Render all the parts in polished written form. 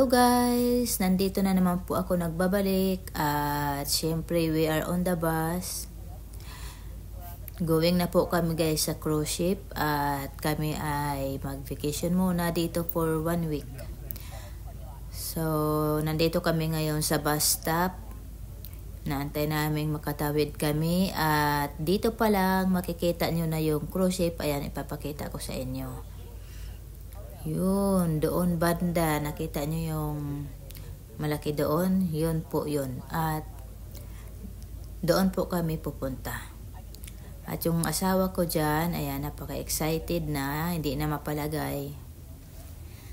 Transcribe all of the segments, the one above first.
Hello guys! Nandito na naman po ako nagbabalik at syempre we are on the bus. Going na po kami guys sa cruise ship at kami ay mag-vacation muna dito for 1 week. So, nandito kami ngayon sa bus stop. Naantay namin makatawid kami at dito pa lang makikita nyo na yung cruise ship. Ayan, ipapakita ko sa inyo. Yun, doon banda, nakita nyo yung malaki doon, yun po yun. At doon po kami pupunta. At yung asawa ko dyan, ayan, napaka-excited na, hindi na mapalagay.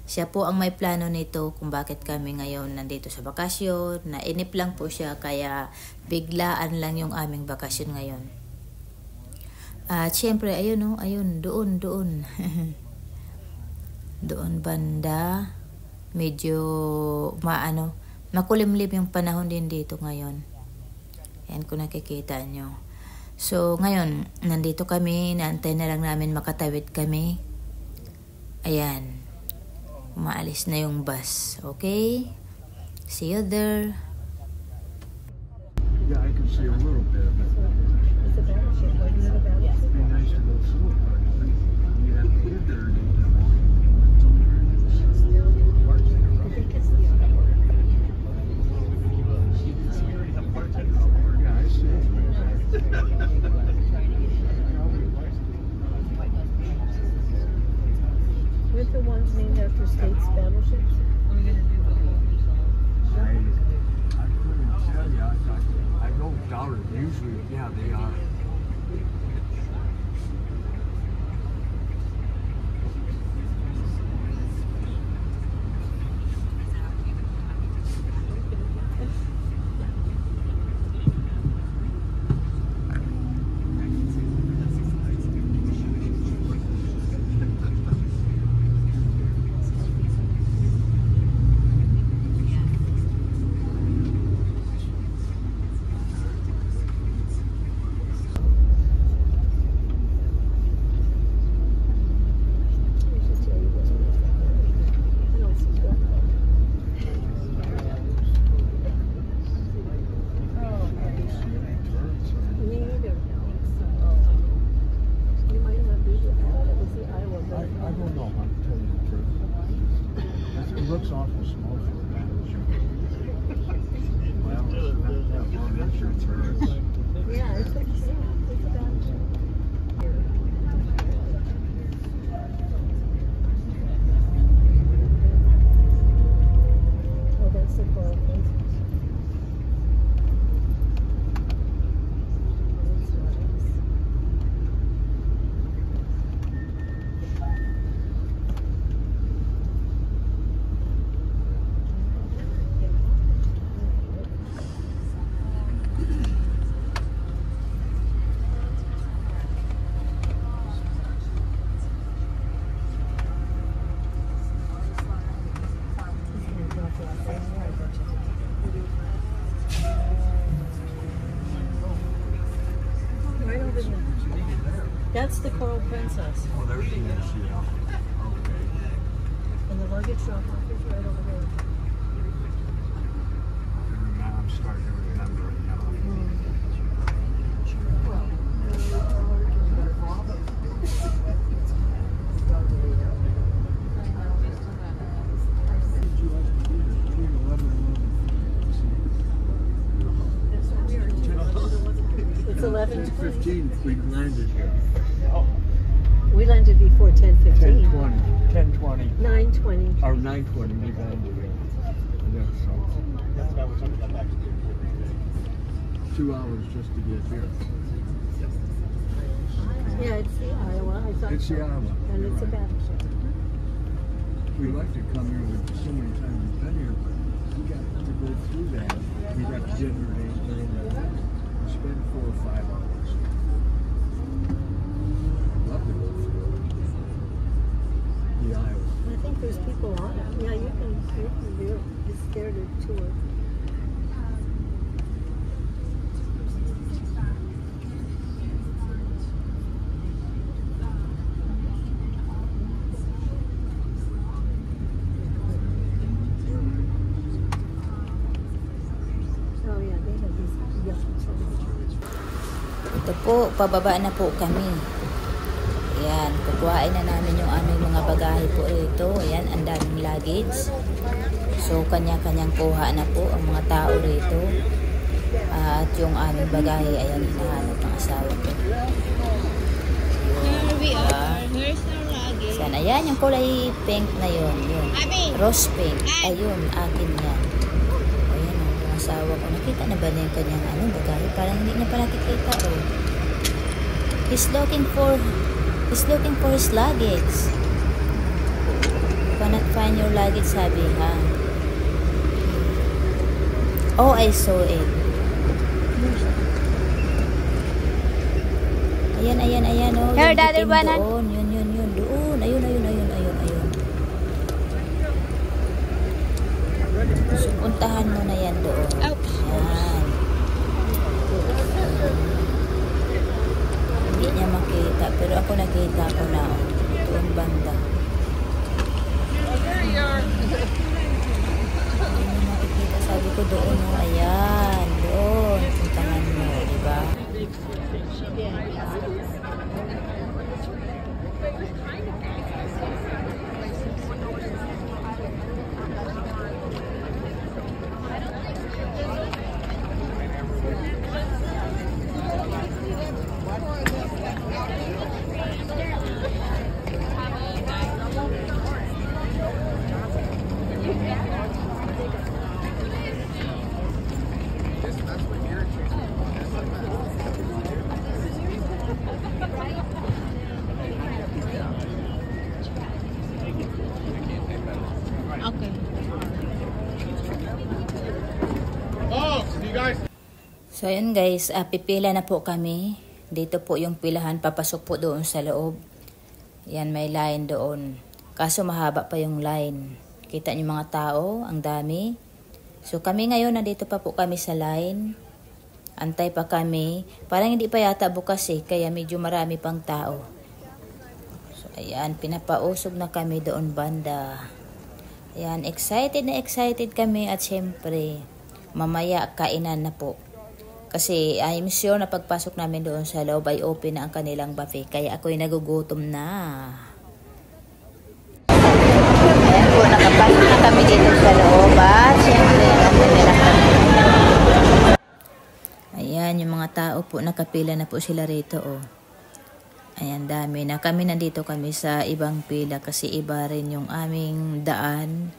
Siya po ang may plano nito kung bakit kami ngayon nandito sa bakasyon. Nainip lang po siya, kaya biglaan lang yung aming bakasyon ngayon. At syempre, ayun oh, ayun, doon. Doon banda, medyo makulimlim yung panahon din dito ngayon. Ayan kung nakikita nyo. So ngayon, nandito kami, naantay na lang namin makatawid kami. Ayan, umaalis na yung bus. Okay? See you there. Yeah, I can see a little bit of it. It's a battleship. Why do you have a battleship? It'd be nice to go through it, but you have to get there. I think it's the other one. Yeah, I see it. Weren't the ones named after states battleships? I couldn't tell you. I don't doubt it. Usually, yeah, they are. It looks awful small for a battleship. Well, it's not that long. That's your turn. Yeah, it's a battleship. Oh, that's the Coral Princess. Right over there. That's the Coral Princess. Oh, there she is. Yeah. Okay. And the luggage drop-off is right over there. Now I'm starting to remember it now. It's 11:20. 15 we landed here. We landed before 10:15. 10:20. 10:20. 9:20. Or 9:20 we landed here. Yeah, so. 2 hours just to get here. Yeah, it's the Iowa. I thought It's the Iowa. And You're it's a right. battleship. We like to come here with so many times we've been here, but we got to go through that. We got dinner at 8:30. We spent 4 or 5 hours. Love to go through the Iowa. I think there's people on it. Yeah, you can do it. It's there to tour. Ito po, pababa na po kami. Ayan, kukuhain na namin yung aming mga bagahe po rito. Ayan, ang daming luggage. So, kanya-kanyang kuha na po ang mga tao rito. At yung aming bagahe, ayan, hinahanap ng asawa ko. Here we are. Here's our luggage. Ayan, ayan, yung kulay pink na yun. Yun. Rose pink. Ayun, akin yan. Ayan, yung asawa ko. Nakita na ba na yung kanyang bagahe? Parang hindi niya pa nakikita, oh. He's looking for his luggage. Cannot find your luggage, sabi, ha? Oh, I saw it. Ayan, oh. Here, Yung Daddy, itim banan. doon. Yun. Doon. Ayun. So, puntahan mo na yan doon. Ayan. Hindi niya makita, pero ako nakita ko na. Doon banda. Hindi niya makikita. Sabi ko doon, oh. Ayan. Doon. Puntahan mo, diba? Okay. So, ayun guys, pipila na po kami. Dito po yung pilahan, papasok po doon sa loob. Yan, may line doon. Kaso mahaba pa yung line. Kita niyo mga tao, ang dami. So, kami ngayon, nandito pa po kami sa line. Antay pa kami. Parang hindi pa yata bukas kaya medyo marami pang tao. So, ayan, pinapausog na kami doon banda. Ayan, excited na excited kami at syempre, mamaya kainan na po. Kasi I'm sure na pagpasok namin doon sa loob ay open na ang kanilang buffet. Kaya ako'y nagugutom na. Ayan po, nakapasok na kami dito sa loob. At syempre, nila kami. Ayan, yung mga tao po, nakapila na po sila rito. Oh. Ayan, dami na. Kami nandito kami sa ibang pila kasi iba rin yung aming daan.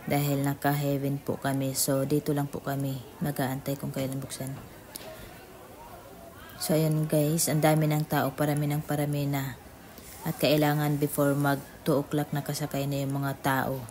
Dahil naka-heaven po kami. So, dito lang po kami. Mag-aantay kung kailan buksan. So, ayan guys. Ang dami ng tao. Parami na. At kailangan before mag 2 o'clock nakasakay na yung mga tao.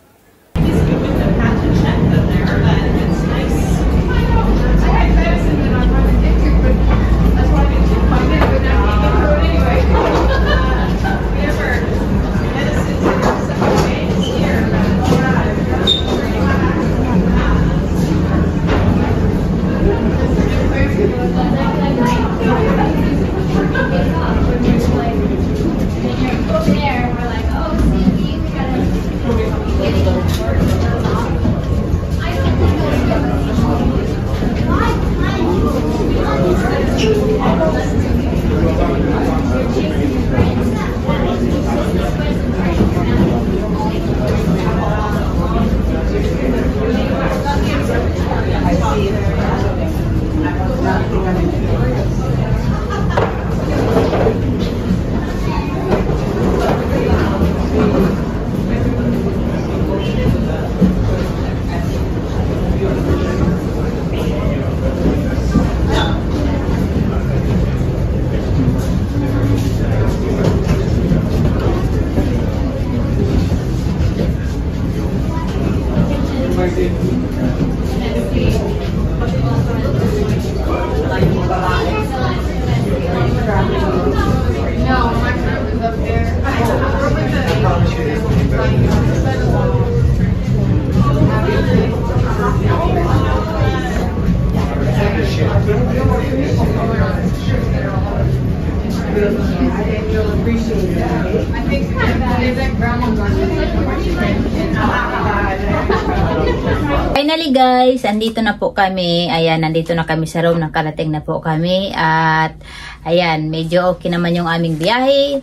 Finally guys, andito na po kami. Ayan, nandito na kami sa Rome. Nakarating na po kami. At ayan, medyo okay naman yung aming biyahe.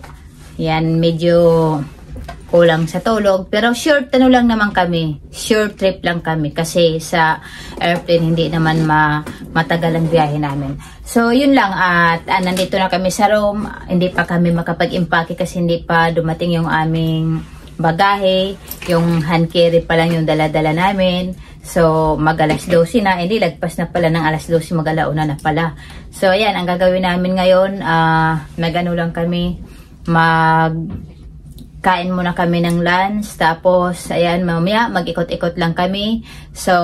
Ayan, medyo kulang sa tulog. Pero short ano lang naman kami. Short trip lang kami. Kasi sa airplane hindi naman matagal ang biyahe namin. So yun lang. At nandito na kami sa Rome. Hindi pa kami makapag-impake kasi hindi pa dumating yung aming bagahe. Yung hand carry pa lang yung dala-dala namin. So mag alas 12 na. Hindi, lagpas na pala ng alas 12. Mag alauna na pala. So ayan, ang gagawin namin ngayon, nag-ano lang kami, kain muna kami ng lunch, tapos ayan, mamaya mag-ikot-ikot lang kami. So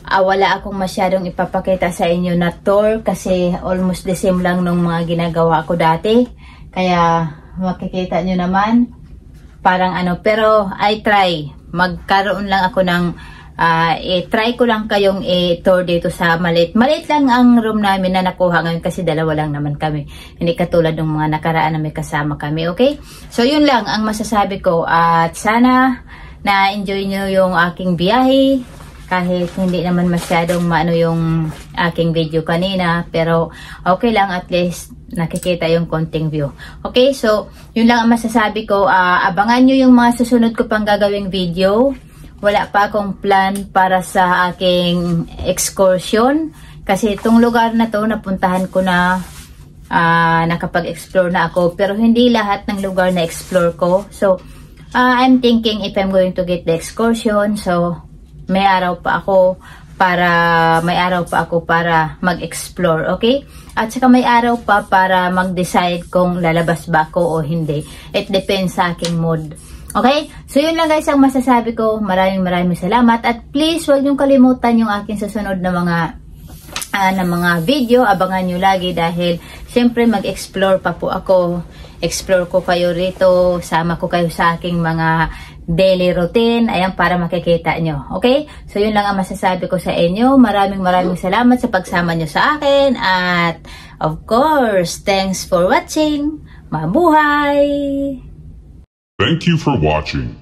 wala akong masyadong ipapakita sa inyo na tour kasi almost the same lang nung mga ginagawa ko dati, kaya makikita nyo naman parang ano, pero I try magkaroon lang ako ng try ko lang kayong tour dito sa maliit lang ang room namin na nakuha ngayon kasi dalawa lang naman kami, hindi katulad ng mga nakaraan na may kasama kami. Okay, so yun lang ang masasabi ko at sana na enjoy nyo yung aking biyahe kahit hindi naman masyadong maano yung aking video kanina, pero okay lang, at least nakikita yung konting view. Okay, so yun lang ang masasabi ko. Abangan nyo yung mga susunod ko pang gagawing video. Wala pa akong plan para sa aking excursion kasi itong lugar na to napuntahan ko na, nakapag-explore na ako, pero hindi lahat ng lugar na explore ko. So I'm thinking if I'm going to get the excursion, so may araw pa ako para mag-explore, okay? At saka may araw pa para mag-decide kung lalabas ba ako o hindi. It depends sa aking mood. Okay? So yun lang guys ang masasabi ko. Maraming salamat. At please huwag niyong kalimutan yung aking susunod na mga video. Abangan nyo lagi dahil syempre mag-explore pa po ako. Explore ko kayo rito. Sama ko kayo sa aking mga daily routine. Ayan, para makikita nyo. Okay? So yun lang ang masasabi ko sa inyo. Maraming salamat sa pagsama nyo sa akin. At of course, thanks for watching. Mabuhay! Thank you for watching.